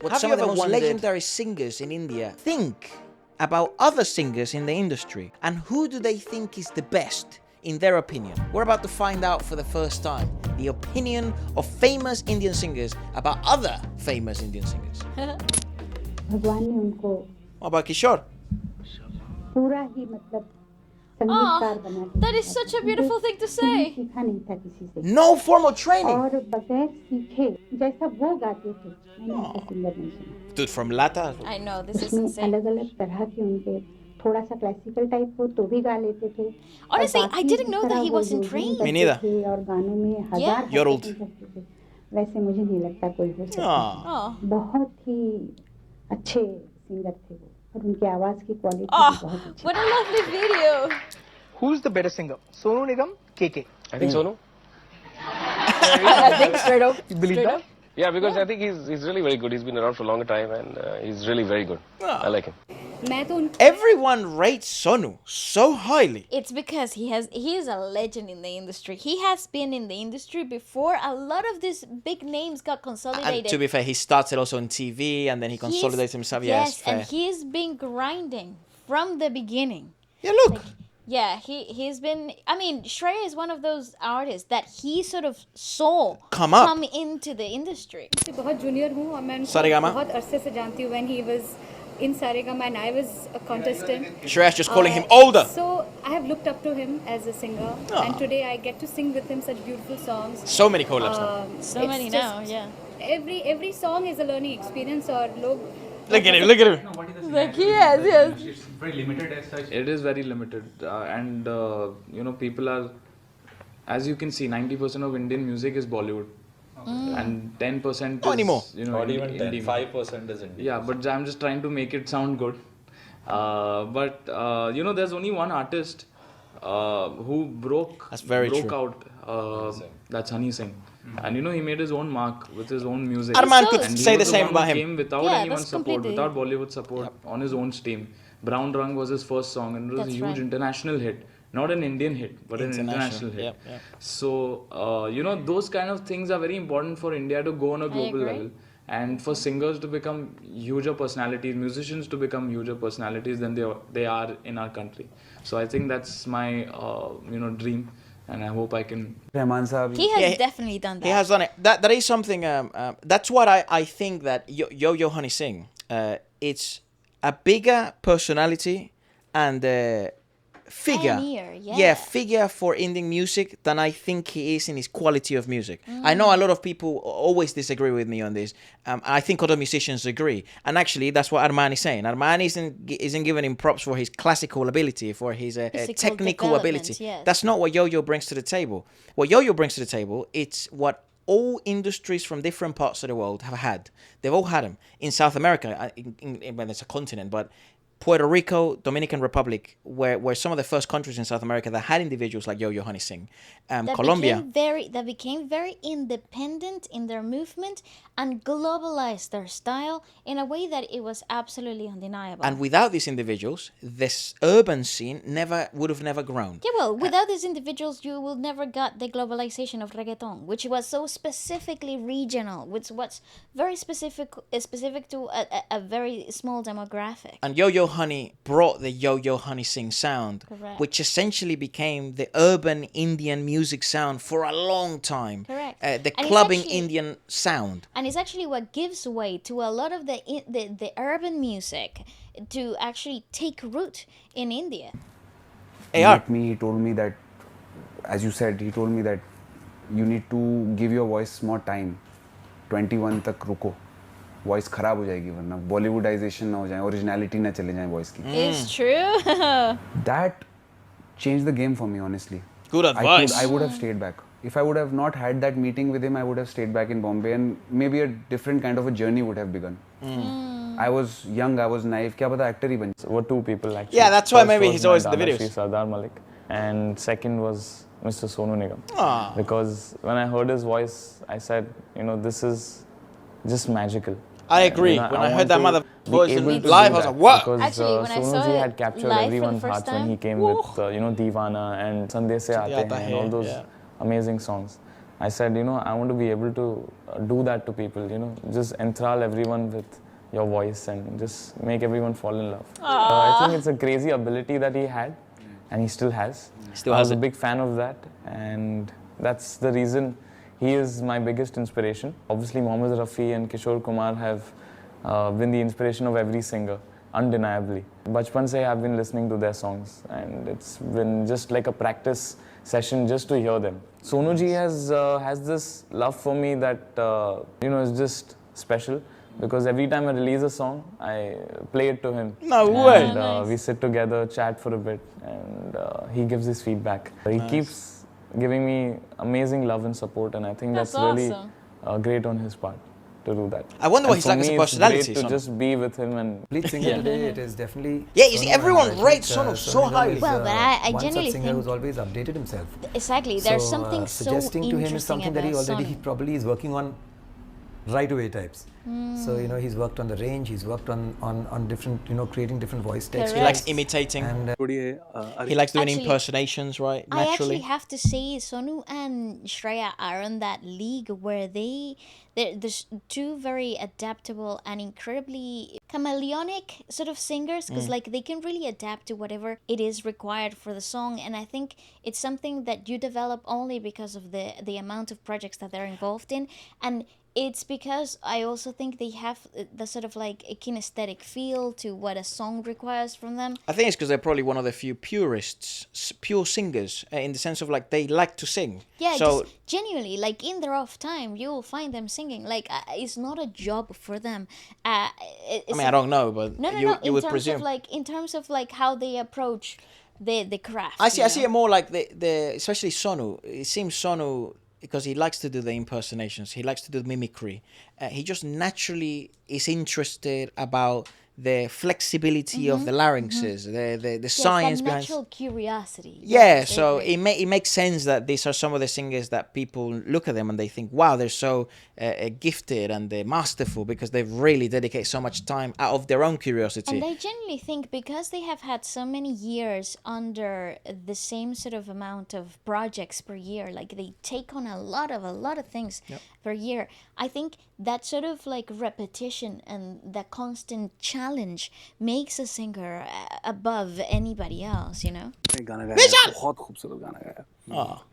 what some of the most legendary singers in India think about other singers in the industry, and who do they think is the best in their opinion? We're about to find out for the first time the opinion of famous Indian singers about other famous Indian singers. What about Kishore? Oh, that is such a beautiful thing to say. No formal training. Dude from Lata. I know, this is insane. Honestly, I didn't know that he wasn't trained. Me neither. Yeah. Yodeled. Oh, what a lovely video. Who's the better singer? Sonu Nigam, KK? I think Sonu. I think straight up. You believe that? Yeah, because I think he's really very good. He's been around for a longer time and he's really very good. I like him. Everyone rates Sonu so highly. It's because he is a legend in the industry. He has been in the industry before a lot of these big names got consolidated. And to be fair, he started also on TV and then he consolidated himself. Yes, fair. and he's been grinding from the beginning. Yeah, look. He's been. I mean, Shreya is one of those artists that he sort of saw come into the industry. बहुत junior हूँ और मैं Saregama. बहुत अरसे से जानती हूँ when he was in Saregama and I was a contestant. Shreya's just calling him older. So I have looked up to him as a singer, and today I get to sing with him such beautiful songs. So many collabs now. So many now, yeah. Every song is a learning experience और लोग. Look at him, look at him. Like he has, yes. It's very limited as such. It is very limited, and people are, as you can see, 90% of Indian music is Bollywood, and 10% Not is anymore. Not even 10, indie. 5% is Indian. Yeah, but I'm just trying to make it sound good. But there's only one artist who broke out. That's Honey Singh. And he made his own mark with his own music. Arman could and say he the was same one about who him. Came without anyone's support, without Bollywood support, on his own steam. Brown Rang was his first song, and it was a huge international hit. Not an Indian hit, but an international hit. Yep. So, those kind of things are very important for India to go on a global level. And for singers to become huger personalities, musicians to become huger personalities than they are in our country. So I think that's my dream, and I hope I can. He has definitely done that. He has done it. That is something. That's what I think that Yo Honey Singh. It's a bigger personality and figure. Pioneer, figure for Indian music than I think he is in his quality of music. I know a lot of people always disagree with me on this. I think other musicians agree, and actually that's what Arman is saying. Arman isn't giving him props for his classical ability, for his technical ability. Yes. That's not what Yo-Yo brings to the table. What Yo-Yo brings to the table, it's what all industries from different parts of the world have had. They've all had them. In South America, when it's a continent, but Puerto Rico, Dominican Republic, were some of the first countries in South America that had individuals like Yo-Yo Honey Singh. Colombia. That became very independent in their movement and globalized their style in a way that it was absolutely undeniable. And without these individuals, this urban scene would have never grown. Yeah, well, without these individuals, you will never got the globalization of reggaeton, which was so specifically regional, which was very specific to a very small demographic. And Yo-Yo Honey brought the Yo-Yo Honey Singh sound, Correct. which essentially became the urban Indian music sound for a long time. Correct. The clubbing Indian sound. And it's actually what gives way to a lot of the urban music to actually take root in India. He told me that, as you said, he told me that you need to give your voice more time. 21 तक रुको. Voice खराब हो जाएगी वरना बॉलीवुडाइजेशन ना हो जाए, originality ना चले जाए वॉइस की. It's true. That changed the game for me, honestly. Good advice. I would have stayed back. If I would have not had that meeting with him, I would have stayed back in Bombay, and maybe a different kind of a journey would have begun. I was young, I was naive. क्या पता actor ही बन. Were two people actually. Yeah, that's why First maybe was he's always in the Dana videos. Shri Sardar Malik, and second was Mr. Sonu Nigam. Because when I heard his voice, I said, this is just magical. I agree. When I heard that mother voice live, I was like, what? Because Actually, when I saw Sonuji it had captured live for the everyone's first hearts when he time, came with, Deewana and Sandeh Se Aate Hain and all those amazing songs. I said, you know, I want to be able to do that to people, you know, just enthrall everyone with your voice and just make everyone fall in love. I think it's a crazy ability that he had, and he still has. I was a big fan of that, and that's the reason he is my biggest inspiration. Obviously, Mohammed Rafi and Kishore Kumar have been the inspiration of every singer, undeniably. Bachpan se I've been listening to their songs, and it's been just like a practice session just to hear them. Sonu ji has this love for me that you know, is just special, because every time I release a song, I play it to him. No way! And nice. we sit together, chat for a bit, and he gives his feedback. He keeps giving me amazing love and support, and I think that's really awesome. great on his part to do that. I wonder what he's for like as me, a personality, it's great to Sonu. just be with him and Complete singer today, it is definitely. Yeah, you see, Sonu, everyone and I rates think, Sonu so Nigam highly. is, Well, but I one genuinely such singer think- who's always updated himself. Exactly. There's So, something so suggesting to him is interesting something that he about already Sonu. he probably is working on right away types. So you know, he's worked on the range, he's worked on different, you know, creating different voice textures. He likes imitating. And He likes doing Actually, impersonations, right? I actually Naturally. have to say Sonu and Shreya are in that league where there's two very adaptable and incredibly chameleonic sort of singers, because like they can really adapt to whatever it is required for the song, and I think it's something that you develop only because of the amount of projects that they're involved in. And it's because I also think they have the sort of like a kinesthetic feel to what a song requires from them. I think it's because they're probably one of the few purists, pure singers, in the sense of like they like to sing. Yeah, So just genuinely, like in their off time, you'll find them singing. Like it's not a job for them. I mean, I don't know, but No, you in would terms presume. of like in terms of like how they approach the craft. I see. you I see know? it more like the especially Sonu. It seems Sonu, because he likes to do the impersonations. He likes to do mimicry. He just naturally is interested about the flexibility of the larynxes, the Yes, science that behind. natural curiosity. Yeah, Yes, I so agree. it makes sense that these are some of the singers that people look at them and they think, wow, they're so gifted and they're masterful, because they've really dedicated so much time out of their own curiosity. And I genuinely think because they have had so many years under the same sort of amount of projects per year, like they take on a lot of things per year. I think that sort of like repetition and that constant challenge makes a singer above anybody else, you know? एक गाना गाया बहुत खूबसूरत गाना गाया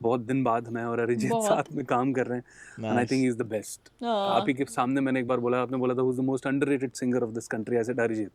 बहुत दिन बाद मैं और अरिजीत बहुत। साथ में काम कर रहे हैं and I think he is the best आप ही के सामने मैंने एक बार बोला आपने बोला था who's the most underrated singer of this country I said Arijit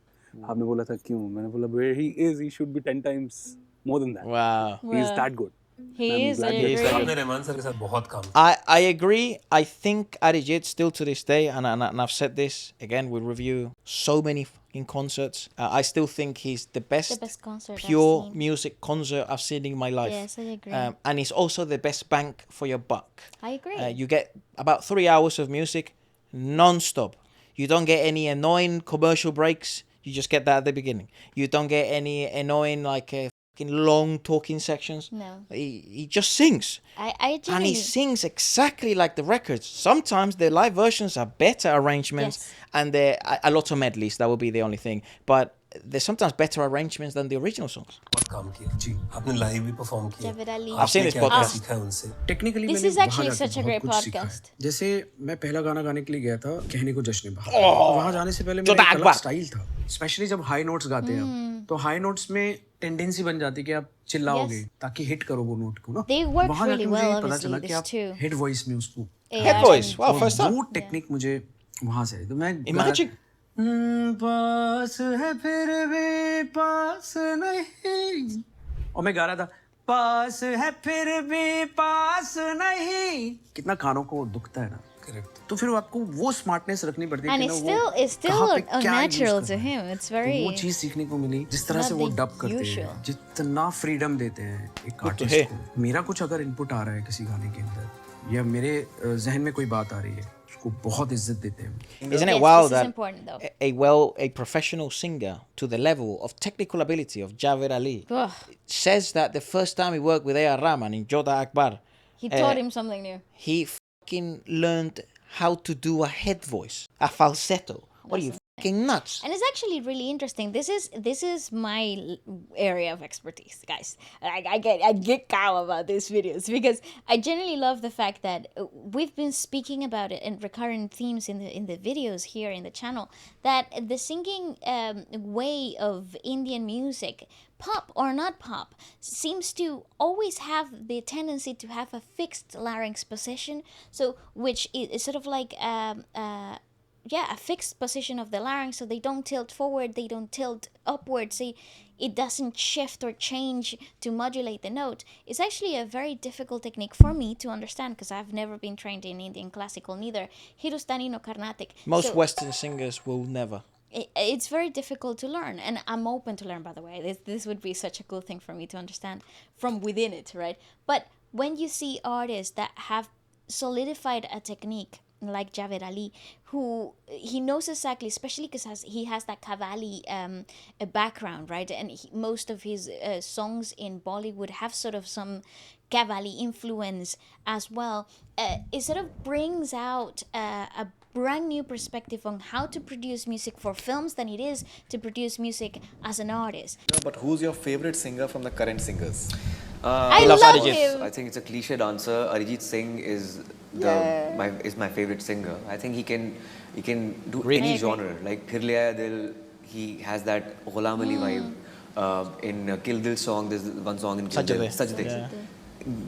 आपने बोला था क्यों मैंने बोला where he is he should be 10 times more than that Wow. he is that good He is, I He is agree. that आपने Rahman sir के साथ बहुत काम I agree. I think Arijit still to this day, and I've said this again, we review so many fucking concerts. I still think he's the best, The best concert I've pure seen. music concert I've seen in my life. Yes, I agree. And he's also the best bang for your buck. I agree. You get about 3 hours of music non-stop. You don't get any annoying commercial breaks. You just get that at the beginning. You don't get any annoying like fucking long talking sections. No. He just sings. I And genuinely... he sings exactly like the records. Sometimes the live versions are better arrangements, Yes. and they're a lot of medleys. That would be the only thing. But there's sometimes better arrangements than the original songs. बहुत काम किया जी आपने live भी perform किया Javid Ali. I've seen this क्या क्या podcast. सीखा है उनसे टेक्निकली This मैंने is वहाँ actually जाके such a बहुत great कुछ सीखा है। podcast. जैसे मैं पहला गाना गाने के लिए गया था कहने को जश्न बहार तो वहाँ जाने से पहले मेरा जोधा एक अलग अकबर। स्टाइल था स्पेशली जब हाई नोट्स गाते हैं हम तो हाई नोट्स में टेंडेंसी बन जाती है कि आप चिल्लाओगे Yes. ताकि हिट करो वो नोट को ना They work वहाँ really जाके मुझे well, ये पता obviously, चला कि this आप too. हेड वॉइस में उसको Head voice. Wow, और first time. वो टेक्निक मुझे वहाँ से आई। तो मैं Imagine. पास है फिर भी पास नहीं और मैं गा रहा था पास है फिर भी पास नहीं कितना कानों को दुखता है ना करेक्ट तो फिर आपको वो स्मार्टनेस रखनी पड़ती है And कि it's ना वो still कहाँ पे क्या use unnatural करना to है। him. It's तो very... वो चीज सीखने को मिली जिस तरह not से वो the डब करते usual. हैं जितना फ्रीडम देते हैं एक to आर्टिस्ट hear. को मेरा कुछ अगर इनपुट आ रहा है किसी गाने के अंदर या मेरे जहन में कोई बात आ रही है उसको बहुत इज्जत देते हैं Isn't it Yes, wild this is that important, though. a professional singer to the level of technical ability of Javid Ali Ugh, says that the first time he worked with A.R. Rahman in Joda Akbar, he taught him something new. he fucking learned how to do a head voice, a falsetto. What are you fucking nuts. And it's actually really interesting. This is my area of expertise, guys. I get cow about these videos because I genuinely love the fact that we've been speaking about it and recurrent themes in the videos here in the channel, that the singing way of Indian music, pop or not pop, seems to always have the tendency to have a fixed larynx position, so which is sort of like a fixed position of the larynx, so they don't tilt forward, they don't tilt upwards, it doesn't shift or change to modulate the note. It's actually a very difficult technique for me to understand because I've never been trained in Indian classical, neither Hindustani nor Carnatic. Most Western singers will never. It's very difficult to learn, and I'm open to learn, by the way. This would be such a cool thing for me to understand from within it, right? But when you see artists that have solidified a technique, like Javed Ali, who he knows exactly, especially because he has that Qawwali background, right? And most of his songs in Bollywood have sort of some Qawwali influence as well. It sort of brings out a brand new perspective on how to produce music for films than it is to produce music as an artist. But who's your favorite singer from the current singers? I love him. I think it's a cliched answer. Arijit Singh is my favorite singer. I think he can do any genre. Like Phir Le Aaya Dil, he has that Ghulam Ali vibe. In Kill Dil song, there's one song in Kill Dil, Sajde. Yeah.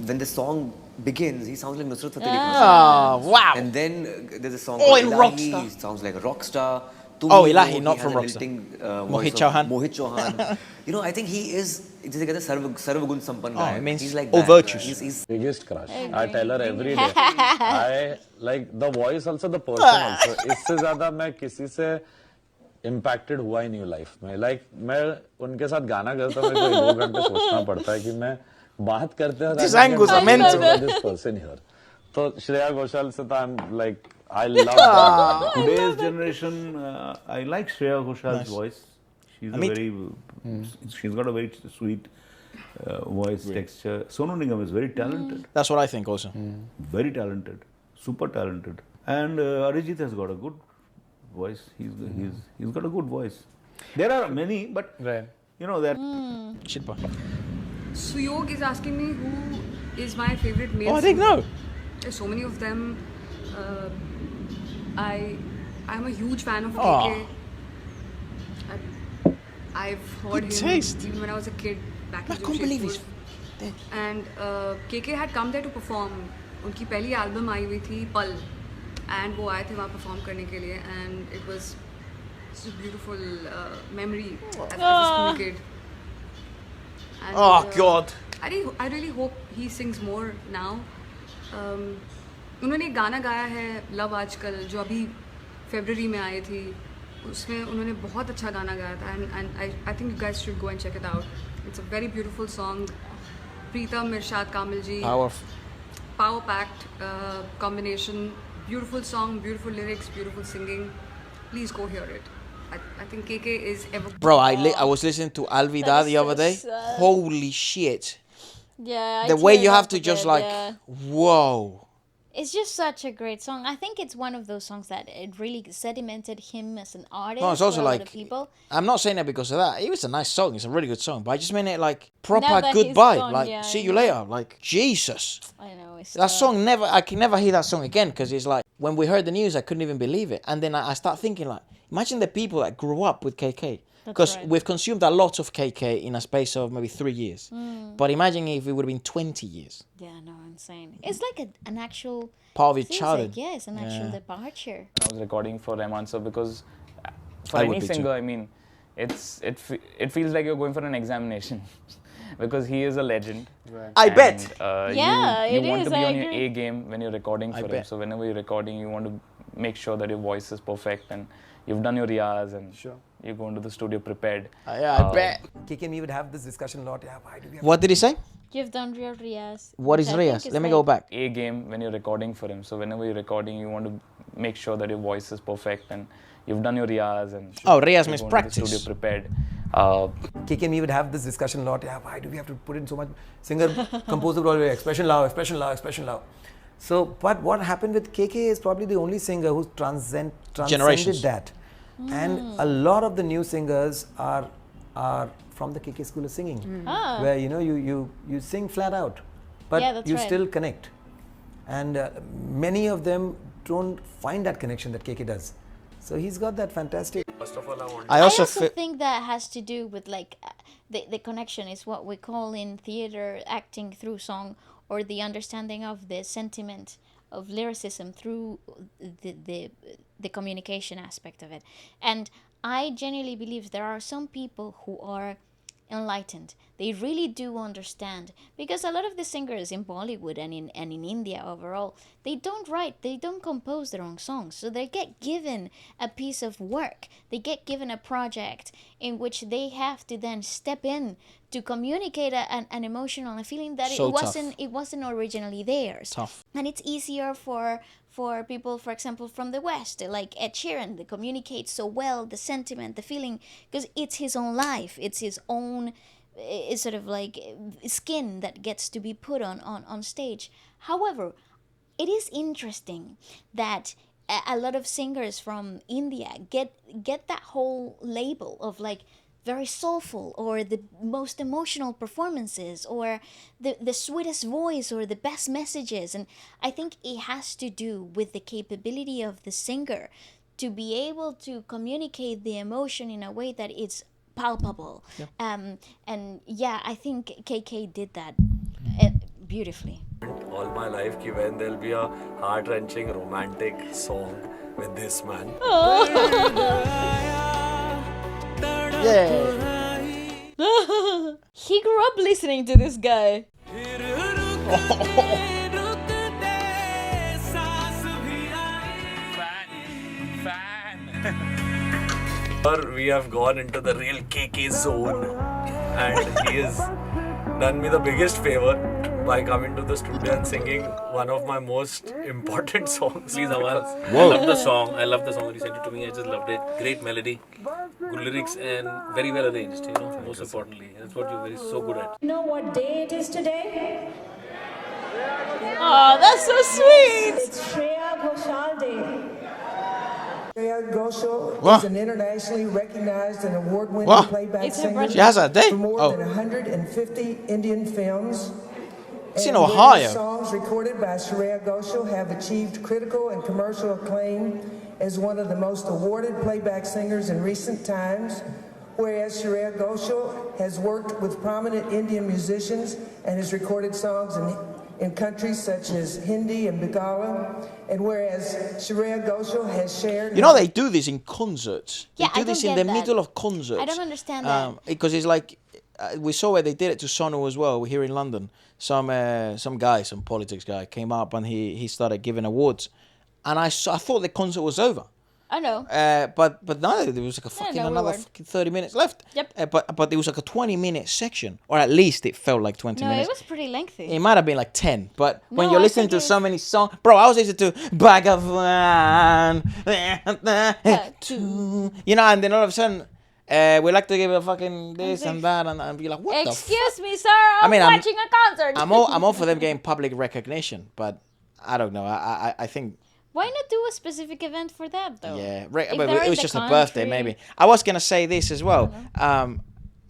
When the song begins, he sounds like Nusrat Fateh Ali Khan. Oh, wow. And then there's a song called Ilahi. He sounds like a rock star. Ilahi, not from Rockstar. Mohit Chauhan. You know, I think he is, जैसे कहते हैं सर्वगुण संपन्न guy. It means he's like all virtues. He's biggest crush. I tell her every day. I like the voice also, the person also. इससे ज़्यादा मैं किसी से impacted हुआ ही नहीं life में. Like मैं उनके साथ गाना गाता हूँ, मेरे को 2 घंटे सोचना पड़ता है कि मैं बात करते हैं. This angles are meant to. This person here. तो Shreya Ghoshal से तो I'm like I love that. Today's generation, I like Shreya Ghoshal's voice. She's got a very sweet voice texture. Sonu Nigam is very talented. That's what I think also. Very talented, super talented. And Arijit has got a good voice. He's got a good voice. There are many, but you know that. Shilpa. Suyog is asking me who is my favorite male. Oh, I didn't know. There's so many of them. I'm a huge fan of KK. I've heard him even when I was a kid back in Jamshedpur. I can't believe he's dead. And KK had come there to perform. उनकी पहली album आई हुई थी पल, and वो आए थे वहाँ perform करने के लिए, and it was such a beautiful memory as a school kid. And, God! I really hope he sings more now. उन्होंने एक गाना गाया है लव आजकल जो अभी फरवरी में आई थी, उसमें उन्होंने बहुत अच्छा गाना गाया था, and I think you guys should go and check it out. It's a very beautiful song. Preetam Irshad Kamil ji, power packed combination, beautiful song, beautiful lyrics, beautiful singing. Please go hear it. I think KK is ever. Bro, I was listening to Alvin the other day. Holy shit! Yeah, the way you have to just like, whoa. It's just such a great song. I think it's one of those songs that it really sedimented him as an artist. No, it's also for a like, lot of people. I'm not saying that because of that. It was a nice song. It's a really good song. But I just meant it like proper Never goodbye. gone, Like, see you later. Like, Jesus. I know. That song I can never hear that song again because it's like, when we heard the news, I couldn't even believe it. And then I start thinking like, imagine the people that grew up with KK. Because we've consumed a lot of KK in a space of maybe 3 years. But imagine if it would have been 20 years. Yeah, no, insane. It's like an actual... part of your childhood. Like, yeah, it's an actual departure. I was recording for Rahman sir because for any singer, I mean, it feels like you're going for an examination because he is a legend. I bet. You want to be on your A game when you're recording for him. So whenever you're recording, you want to make sure that your voice is perfect and you've done your riyaz and you go into the studio prepared. I bet. KK and me would have this discussion a lot. Yeah, why do we have what did he say? You've done real riyaz. What is riyaz? Let me go back. A game when you're recording for him. So whenever you're recording, you want to make sure that your voice is perfect and you've done your riyaz and riyaz means practice. The studio prepared. KK and me would have this discussion a lot. Yeah, why do we have to put in so much singer composer role? Expression loud, expression loud, expression loud. So, but what happened with KK is probably the only singer who's transcended that. And a lot of the new singers are from the KK school of singing, where you sing flat out, but you still connect. And many of them don't find that connection that KK does. So he's got that fantastic. First of all, I also think that has to do with like the connection is what we call in theater acting through song, or the understanding of the sentiment of lyricism through the communication aspect of it. And I genuinely believe there are some people who are enlightened. They really do understand, because a lot of the singers in Bollywood and in India overall, they don't write, they don't compose their own songs. So they get given a piece of work, they get given a project in which they have to then step in to communicate an emotion and a feeling that So it wasn't originally theirs. Tough. And it's easier for people, for example, from the West, like Ed Sheeran, they communicate so well the sentiment, the feeling, because it's his own life, it's his own sort of like skin that gets to be put on stage. However, it is interesting that a lot of singers from India get that whole label of like very soulful, or the most emotional performances, or the sweetest voice, or the best messages. And I think it has to do with the capability of the singer to be able to communicate the emotion in a way that it's palpable. And yeah, I think KK did that beautifully. All my life ki when there'll be a heart-wrenching romantic song with this man. Yeah. He grew up listening to this guy. We have gone into the real KK zone, and he has done me the biggest favor by coming to the studio and singing one of my most important songs. Please, Awal. Whoa. I love the song. I love the song. You sent it to me. I just loved it. Great melody, good lyrics, and very well arranged. Most importantly, that's what you're so good at. You know what day it is today? Oh, that's so sweet. It's Shreya Ghoshal Day. Shreya Ghoshal What? is an internationally recognized and award-winning What? playback It's her singer birthday. She has a day? for more Oh. than 150 Indian films. It's in And Ohio. various songs recorded by Shreya Ghoshal have achieved critical and commercial acclaim as one of the most awarded playback singers in recent times, whereas Shreya Ghoshal has worked with prominent Indian musicians and has recorded songs in countries such as Hindi and Bengali, and whereas Shreya Ghoshal has shared... They do this in concerts. Yeah, They do I this don't in get the that. middle of concerts. I don't understand that. Because it's like, we saw where they did it to Sonu as well, here in London. Some politics guy came up and he started giving awards. And I thought the concert was over. I know. But no, there was like another 30 minutes left. Yep. But it was like a 20-minute section, or at least it felt like 20 No, minutes. it was pretty lengthy. It might have been like 10, but when No, you're I listening think to so many songs, bro, I was listening to Bhagavan, and then all of a sudden, we like to give a fucking this and that, and be like, what the Excuse me, sir, I'm watching a concert. I'm all for them getting public recognition, but I don't know. I think. Why not do a specific event for that, though? Yeah, If but they're it in was the just a birthday, country. maybe. I was gonna say this as well.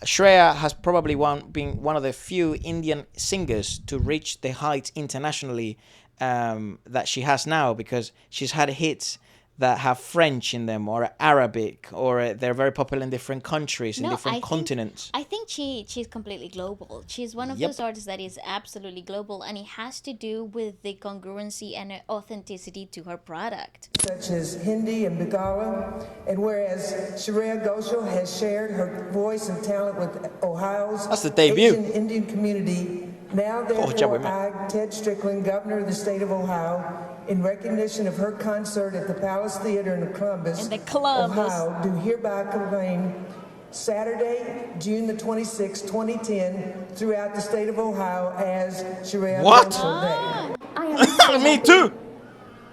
Shreya has probably been one of the few Indian singers to reach the heights internationally that she has now, because she's had hits that have French in them, or Arabic, or they're very popular in different countries, in different continents. I think she's completely global. She's one of Yep. those artists that is absolutely global, and it has to do with the congruency and authenticity to her product. such as Hindi and Bengali, and whereas Shreya Ghoshal has shared her voice and talent with Ohio's That's the debut. Asian Indian community, now job, therefore man. I, Ted Strickland, Governor of the state of Ohio, in recognition of her concert at the Palace Theater in Columbus, Ohio, do hereby proclaim Saturday, June the 26th, 2010, throughout the state of Ohio as Shreya What? Ghoshal Day. I am so Me happy. too.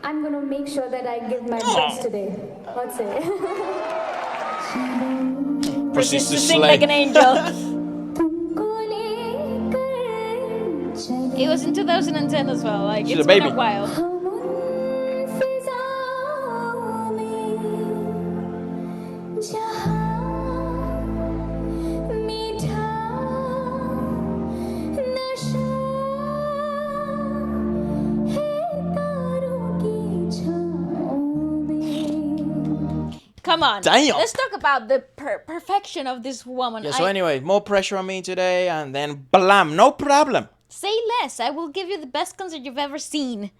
I'm gonna make sure that I give my best today. What's it? Proceeds to Sing slay. like an angel. It was in 2010 as well. Like, She's it's a been baby. a while. Come on. Damn. Let's talk about the perfection of this woman. Yeah, so anyway, more pressure on me today, and then blam, no problem. Say less. I will give you the best concert you've ever seen.